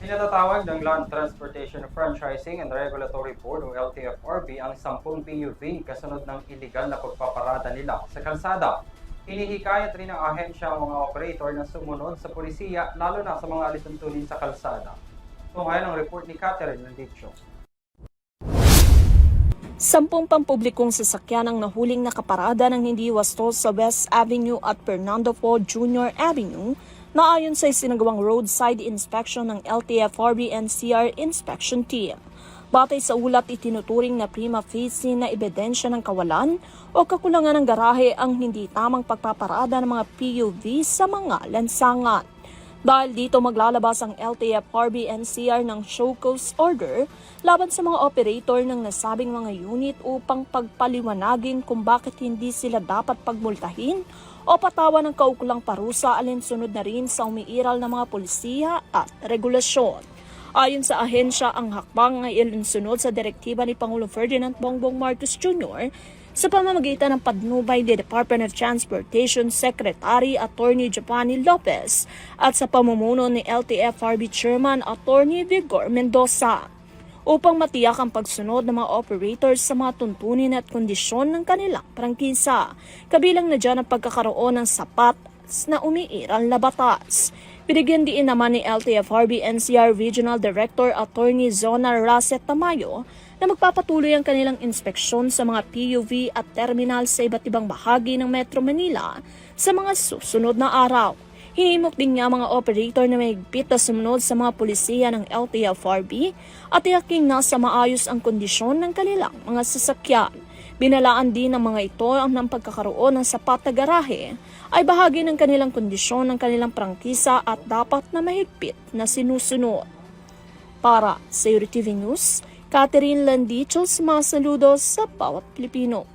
Pinatatawag ng Land Transportation Franchising and Regulatory Board o LTFRB ang 10 PUV kasunod ng iligal na pagpaparada nila sa kalsada. Hinihikayat rin ng ahensya ang mga operator na sumunod sa pulisya lalo na sa mga alituntunin sa kalsada. Tunghayan ang report ni Catherine Landicho. 10 pampublikong sasakyan ang nahuling nakaparada ng hindi wasto sa West Avenue at Fernando Po Jr. Avenue na ayon sa isinagawang roadside inspection ng LTFRB NCR Inspection Team. Batay sa ulat, itinuturing na prima facie na ebidensya ng kawalan o kakulangan ng garahe ang hindi tamang pagpaparada ng mga PUV sa mga lansangan. Dahil dito maglalabas ang LTFRB NCR ng show cause order laban sa mga operator ng nasabing mga unit upang pagpaliwanagin kung bakit hindi sila dapat pagmultahin o patawan ng kaukulang parusa alinsunod na rin sa umiiral ng mga polisiya at regulasyon. Ayon sa ahensya, ang hakbang ay ilinsunod sa direktiba ni Pangulong Ferdinand Bongbong Marcos Jr. sa pamamagitan ng patnubay ni Department of Transportation Secretary Attorney Giovanni Lopez at sa pamumuno ni LTFRB Chairman Attorney Vigor Mendoza upang matiyak ang pagsunod ng mga operators sa mga tuntunin at kondisyon ng kanilang prangkisa. Kabilang na dyan ang pagkakaroon ng sapat na umiiral na batas. Binigyan diin naman ni LTFRB NCR Regional Director Attorney Zona Rasset Tamayo na magpapatuloy ang kanilang inspeksyon sa mga PUV at terminal sa iba't ibang bahagi ng Metro Manila sa mga susunod na araw. Hinimok din nga mga operator na mahigpit na sumunod sa mga pulisiya ng LTFRB at tiyaking nasa maayos ang kondisyon ng kanilang mga sasakyan. Binalaan din ng mga ito ang ng pagkakaroon ng sapat na garahe ay bahagi ng kanilang kondisyon ng kanilang prangkisa at dapat na mahigpit na sinusunod. Para sa Euro TV News, Catherine Landicho, mga saludos sa bawat Pilipino.